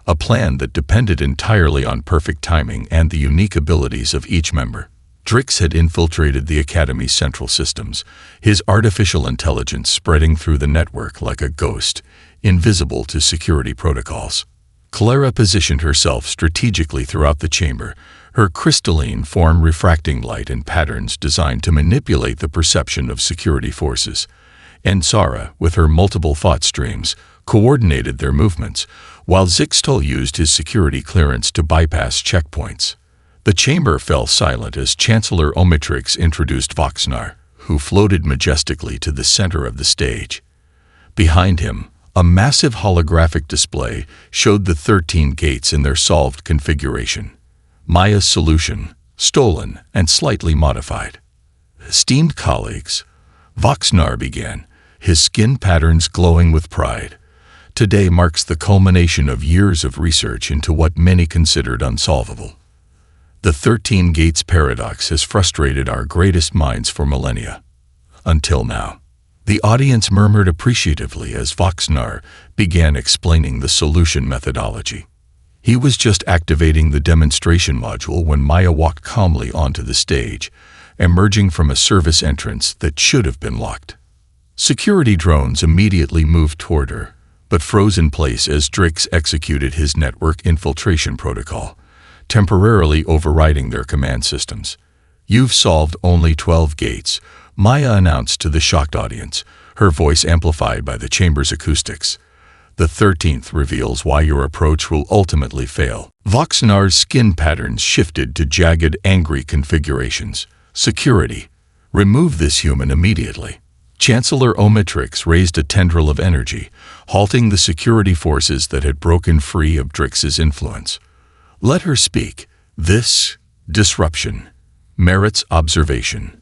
S1: a plan that depended entirely on perfect timing and the unique abilities of each member. Drix had infiltrated the Academy's central systems, his artificial intelligence spreading through the network like a ghost, invisible to security protocols. Clara positioned herself strategically throughout the chamber, her crystalline form refracting light in patterns designed to manipulate the perception of security forces. And Sara, with her multiple thought streams, coordinated their movements, while Zixtal used his security clearance to bypass checkpoints. The chamber fell silent as Chancellor Omnitrix introduced Voxnar, who floated majestically to the center of the stage. Behind him, a massive holographic display showed the 13 gates in their solved configuration. Maya's solution, stolen and slightly modified. Esteemed colleagues, Voxnar began, his skin patterns glowing with pride. Today marks the culmination of years of research into what many considered unsolvable. The 13 Gates paradox has frustrated our greatest minds for millennia. Until now. The audience murmured appreciatively as Voxnar began explaining the solution methodology. He was just activating the demonstration module when Maya walked calmly onto the stage, emerging from a service entrance that should have been locked. Security drones immediately moved toward her, but froze in place as Drix executed his network infiltration protocol, temporarily overriding their command systems. "You've solved only 12 gates," Maya announced to the shocked audience, her voice amplified by the chamber's acoustics. "The 13th reveals why your approach will ultimately fail." Voxnar's skin patterns shifted to jagged, angry configurations. "Security. Remove this human immediately." Chancellor Omnitrix raised a tendril of energy, halting the security forces that had broken free of Drix's influence. "Let her speak. This disruption merits observation."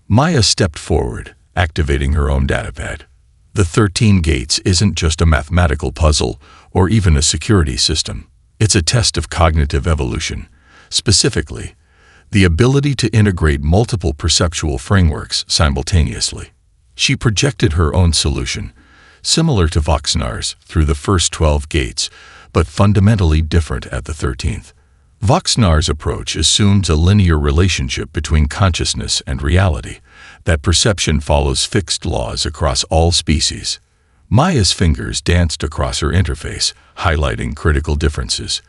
S1: Maya stepped forward, activating her own datapad. The 13 gates isn't just a mathematical puzzle or even a security system. It's a test of cognitive evolution. Specifically, the ability to integrate multiple perceptual frameworks simultaneously. She projected her own solution, similar to Voxnar's, through the first 12 gates, but fundamentally different at the 13th. Voxnar's approach assumes a linear relationship between consciousness and reality, that perception follows fixed laws across all species. Maya's fingers danced across her interface, highlighting critical differences.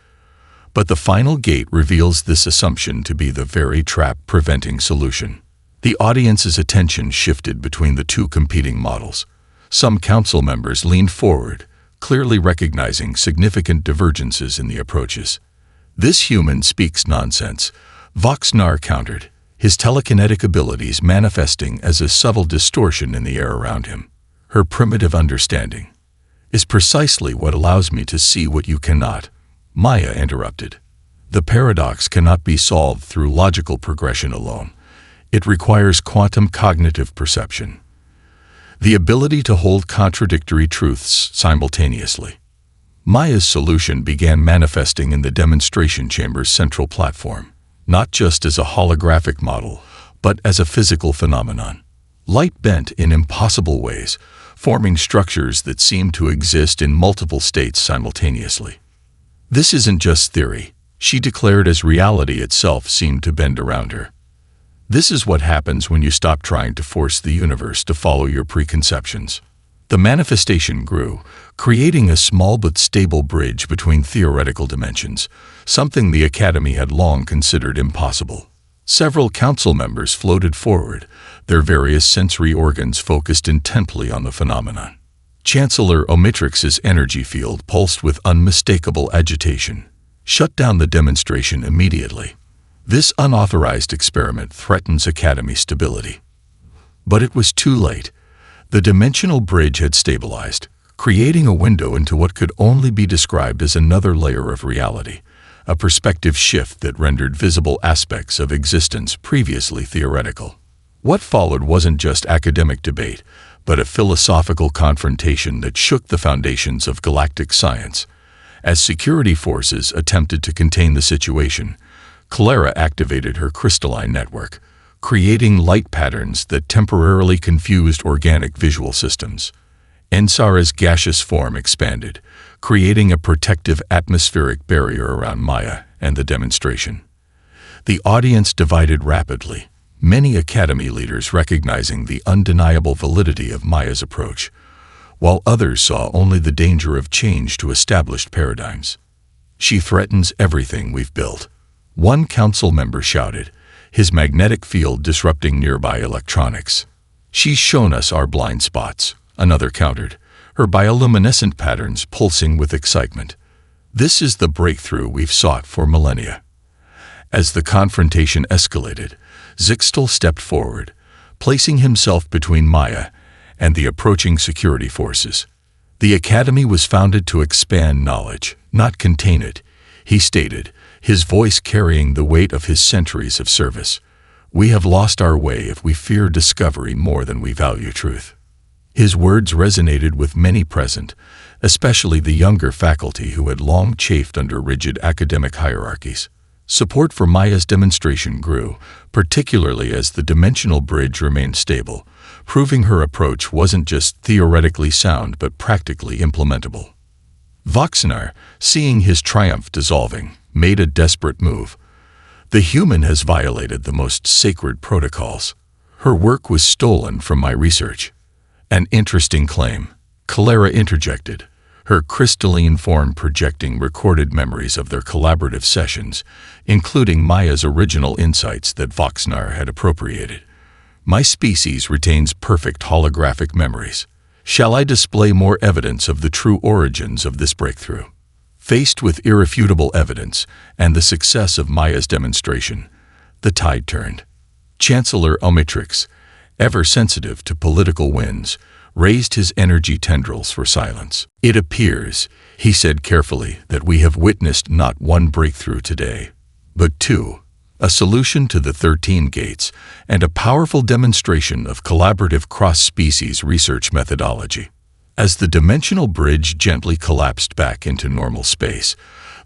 S1: But the final gate reveals this assumption to be the very trap-preventing solution. The audience's attention shifted between the two competing models. Some council members leaned forward, clearly recognizing significant divergences in the approaches. "This human speaks nonsense," Voxnar countered, his telekinetic abilities manifesting as a subtle distortion in the air around him. "Her primitive understanding is precisely what allows me to see what you cannot," Maya interrupted. "The paradox cannot be solved through logical progression alone. It requires quantum cognitive perception, the ability to hold contradictory truths simultaneously." Maya's solution began manifesting in the demonstration chamber's central platform, not just as a holographic model, but as a physical phenomenon. Light bent in impossible ways, forming structures that seem to exist in multiple states simultaneously. This isn't just theory, she declared as reality itself seemed to bend around her. This is what happens when you stop trying to force the universe to follow your preconceptions. The manifestation grew, creating a small but stable bridge between theoretical dimensions, something the Academy had long considered impossible. Several council members floated forward, their various sensory organs focused intently on the phenomenon. Chancellor Omnitrix's energy field pulsed with unmistakable agitation. Shut down the demonstration immediately. This unauthorized experiment threatens Academy stability. But it was too late. The dimensional bridge had stabilized, creating a window into what could only be described as another layer of reality, a perspective shift that rendered visible aspects of existence previously theoretical. What followed wasn't just academic debate, but a philosophical confrontation that shook the foundations of galactic science. As security forces attempted to contain the situation, Clara activated her crystalline network, creating light patterns that temporarily confused organic visual systems. Ensara's gaseous form expanded, creating a protective atmospheric barrier around Maya and the demonstration. The audience divided rapidly, many Academy leaders recognizing the undeniable validity of Maya's approach, while others saw only the danger of change to established paradigms. "She threatens everything we've built," one council member shouted, his magnetic field disrupting nearby electronics. "She's shown us our blind spots," another countered, her bioluminescent patterns pulsing with excitement. "This is the breakthrough we've sought for millennia." As the confrontation escalated, Zixtal stepped forward, placing himself between Maya and the approaching security forces. "The Academy was founded to expand knowledge, not contain it," he stated, his voice carrying the weight of his centuries of service. "We have lost our way if we fear discovery more than we value truth." His words resonated with many present, especially the younger faculty who had long chafed under rigid academic hierarchies. Support for Maya's demonstration grew, particularly as the dimensional bridge remained stable, proving her approach wasn't just theoretically sound but practically implementable. Voxnar, seeing his triumph dissolving, made a desperate move. "The human has violated the most sacred protocols. Her work was stolen from my research." "An interesting claim," Clara interjected, her crystalline form projecting recorded memories of their collaborative sessions, including Maya's original insights that Voxnar had appropriated. "My species retains perfect holographic memories. Shall I display more evidence of the true origins of this breakthrough?" Faced with irrefutable evidence and the success of Maya's demonstration, the tide turned. Chancellor Omnitrix, ever sensitive to political winds, raised his energy tendrils for silence. "It appears," he said carefully, "that we have witnessed not one breakthrough today, but two, a solution to the 13 gates and a powerful demonstration of collaborative cross-species research methodology." As the dimensional bridge gently collapsed back into normal space,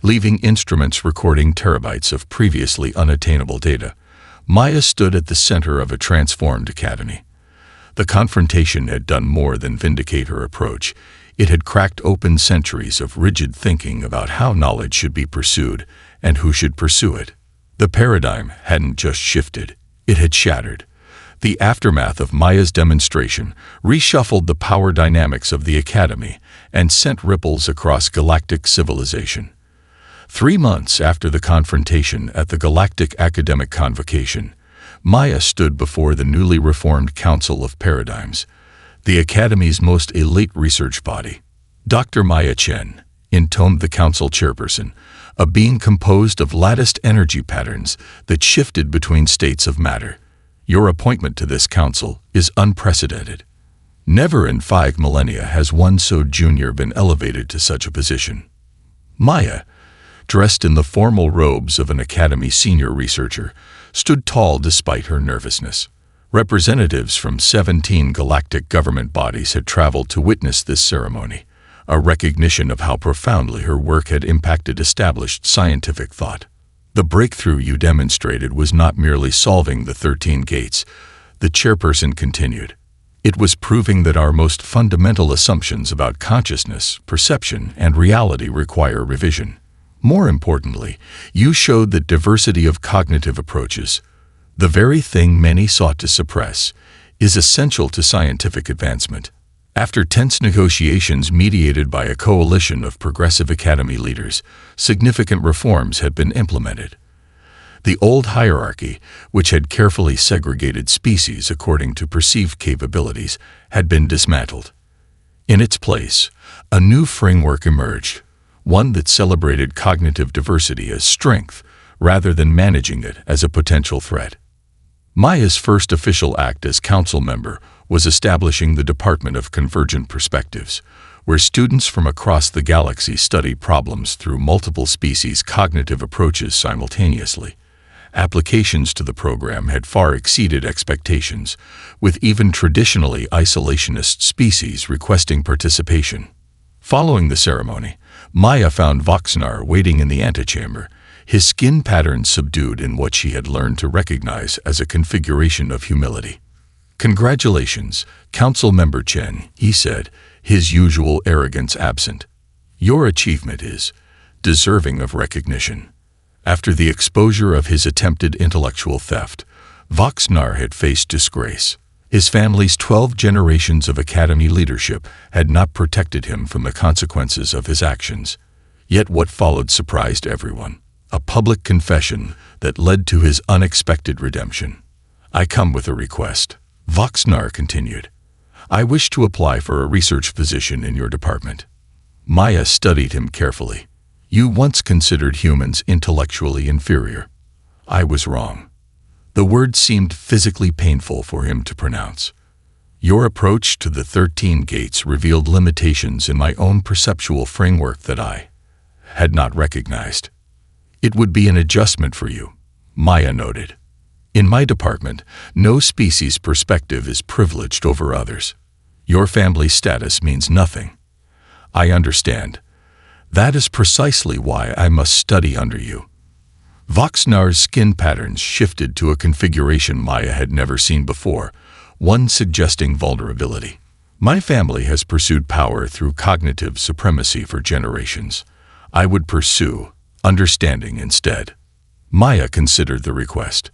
S1: leaving instruments recording terabytes of previously unattainable data, Maya stood at the center of a transformed academy. The confrontation had done more than vindicate her approach. It had cracked open centuries of rigid thinking about how knowledge should be pursued and who should pursue it. The paradigm hadn't just shifted, it had shattered. The aftermath of Maya's demonstration reshuffled the power dynamics of the Academy and sent ripples across galactic civilization. 3 months after the confrontation at the Galactic Academic Convocation, Maya stood before the newly reformed Council of Paradigms, the Academy's most elite research body. Dr. Maya Chen, intoned the council chairperson, a being composed of latticed energy patterns that shifted between states of matter. "Your appointment to this council is unprecedented. Never in 5 millennia has one so junior been elevated to such a position." Maya, dressed in the formal robes of an Academy senior researcher, stood tall despite her nervousness. Representatives from 17 galactic government bodies had traveled to witness this ceremony, a recognition of how profoundly her work had impacted established scientific thought. The breakthrough you demonstrated was not merely solving the 13 gates, the chairperson continued. It was proving that our most fundamental assumptions about consciousness, perception, and reality require revision. More importantly, you showed that diversity of cognitive approaches, the very thing many sought to suppress, is essential to scientific advancement. After tense negotiations mediated by a coalition of progressive academy leaders, significant reforms had been implemented. The old hierarchy, which had carefully segregated species according to perceived capabilities, had been dismantled. In its place, a new framework emerged, one that celebrated cognitive diversity as strength rather than managing it as a potential threat. Maya's first official act as council member was establishing the Department of Convergent Perspectives, where students from across the galaxy study problems through multiple species' cognitive approaches simultaneously. Applications to the program had far exceeded expectations, with even traditionally isolationist species requesting participation. Following the ceremony, Maya found Voxnar waiting in the antechamber, his skin pattern subdued in what she had learned to recognize as a configuration of humility. "Congratulations, Council Member Chen," he said, his usual arrogance absent. "Your achievement is deserving of recognition." After the exposure of his attempted intellectual theft, Voxnar had faced disgrace. His family's 12 generations of academy leadership had not protected him from the consequences of his actions. Yet what followed surprised everyone. A public confession that led to his unexpected redemption. "I come with a request," Voxnar continued. "I wish to apply for a research position in your department." Maya studied him carefully. "You once considered humans intellectually inferior." "I was wrong." The word seemed physically painful for him to pronounce. "Your approach to the 13 gates revealed limitations in my own perceptual framework that I had not recognized. It would be an adjustment for you," Maya noted. "In my department, no species' perspective is privileged over others. Your family status means nothing." "I understand. That is precisely why I must study under you." Voxnar's skin patterns shifted to a configuration Maya had never seen before, one suggesting vulnerability. "My family has pursued power through cognitive supremacy for generations. I would pursue understanding instead." Maya considered the request.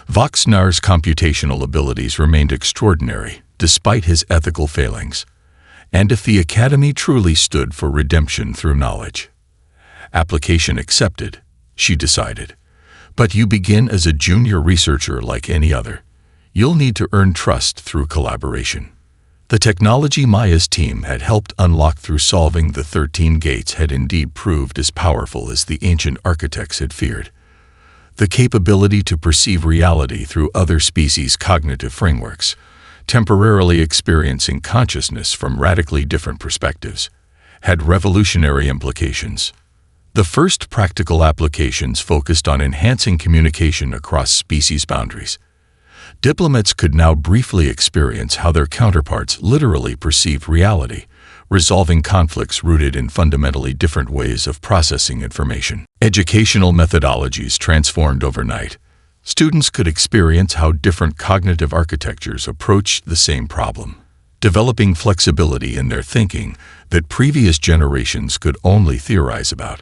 S1: Voxnar's computational abilities remained extraordinary, despite his ethical failings. And if the Academy truly stood for redemption through knowledge. "Application accepted," she decided. "But you begin as a junior researcher like any other. You'll need to earn trust through collaboration." The technology Maya's team had helped unlock through solving the 13 gates had indeed proved as powerful as the ancient architects had feared. The capability to perceive reality through other species' cognitive frameworks, temporarily experiencing consciousness from radically different perspectives, had revolutionary implications. The first practical applications focused on enhancing communication across species boundaries. Diplomats could now briefly experience how their counterparts literally perceive reality, resolving conflicts rooted in fundamentally different ways of processing information. Educational methodologies transformed overnight. Students could experience how different cognitive architectures approached the same problem, developing flexibility in their thinking that previous generations could only theorize about.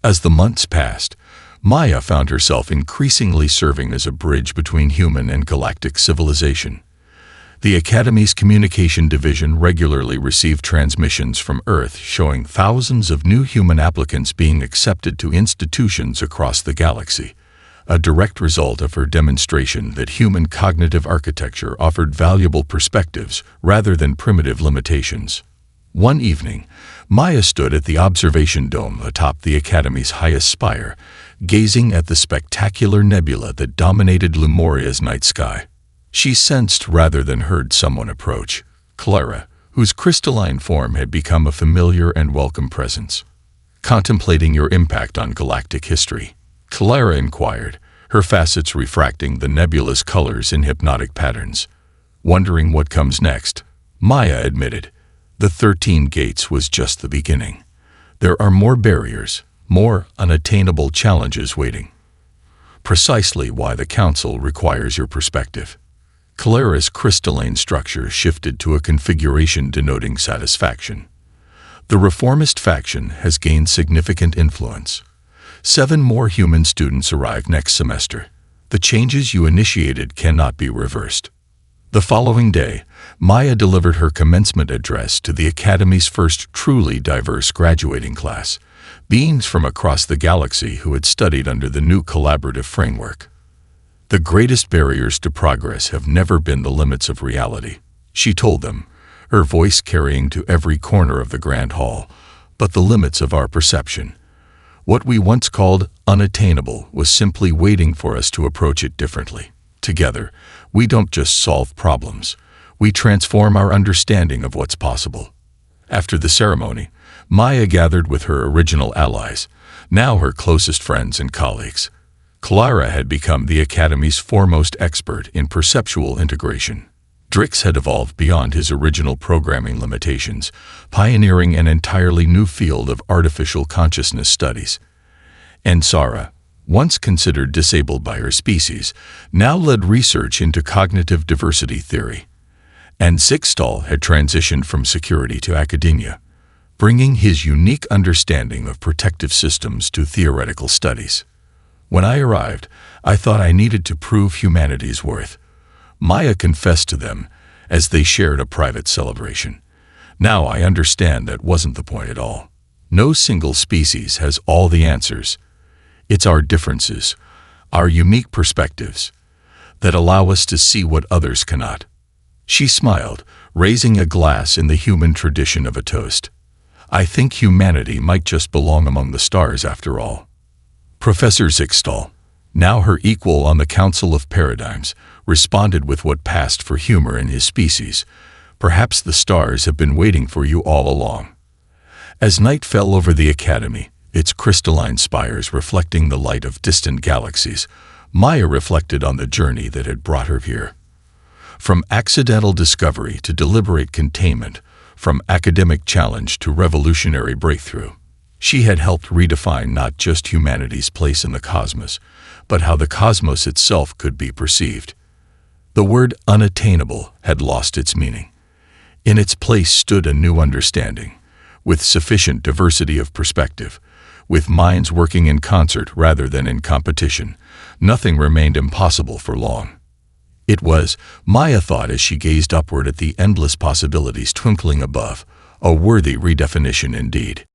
S1: As the months passed, Maya found herself increasingly serving as a bridge between human and galactic civilization. The Academy's communication division regularly received transmissions from Earth showing thousands of new human applicants being accepted to institutions across the galaxy, a direct result of her demonstration that human cognitive architecture offered valuable perspectives rather than primitive limitations. One evening, Maya stood at the observation dome atop the Academy's highest spire, gazing at the spectacular nebula that dominated Lumoria's night sky. She sensed rather than heard someone approach, Clara, whose crystalline form had become a familiar and welcome presence. "Contemplating your impact on galactic history," Clara inquired, her facets refracting the nebula's colors in hypnotic patterns. "Wondering what comes next," Maya admitted. The 13 gates was just the beginning. There are more barriers, more unattainable challenges waiting. precisely why the Council requires your perspective. Calera's crystalline structure shifted to a configuration denoting satisfaction. The reformist faction has gained significant influence. 7 more human students arrive next semester. The changes you initiated cannot be reversed. The following day, Maya delivered her commencement address to the Academy's first truly diverse graduating class, beings from across the galaxy who had studied under the new collaborative framework. The greatest barriers to progress have never been the limits of reality, she told them, her voice carrying to every corner of the Grand Hall, but the limits of our perception. What we once called unattainable was simply waiting for us to approach it differently. Together, we don't just solve problems, we transform our understanding of what's possible. After the ceremony, Maya gathered with her original allies, now her closest friends and colleagues. Calara had become the Academy's foremost expert in perceptual integration. Drix had evolved beyond his original programming limitations, pioneering an entirely new field of artificial consciousness studies. And Sara, once considered disabled by her species, now led research into cognitive diversity theory. And Zixtal had transitioned from security to academia, bringing his unique understanding of protective systems to theoretical studies. When I arrived, I thought I needed to prove humanity's worth. Maya confessed to them as they shared a private celebration. Now I understand that wasn't the point at all. No single species has all the answers. It's our differences, our unique perspectives, that allow us to see what others cannot. She smiled, raising a glass in the human tradition of a toast. I think humanity might just belong among the stars after all. Professor Zixtal, now her equal on the Council of Paradigms, responded with what passed for humor in his species. Perhaps the stars have been waiting for you all along. As night fell over the Academy, its crystalline spires reflecting the light of distant galaxies, Maya reflected on the journey that had brought her here. From accidental discovery to deliberate containment, from academic challenge to revolutionary breakthrough, she had helped redefine not just humanity's place in the cosmos, but how the cosmos itself could be perceived. The word unattainable had lost its meaning. In its place stood a new understanding, with sufficient diversity of perspective, with minds working in concert rather than in competition. Nothing remained impossible for long. It was, Maya thought as she gazed upward at the endless possibilities twinkling above, a worthy redefinition indeed.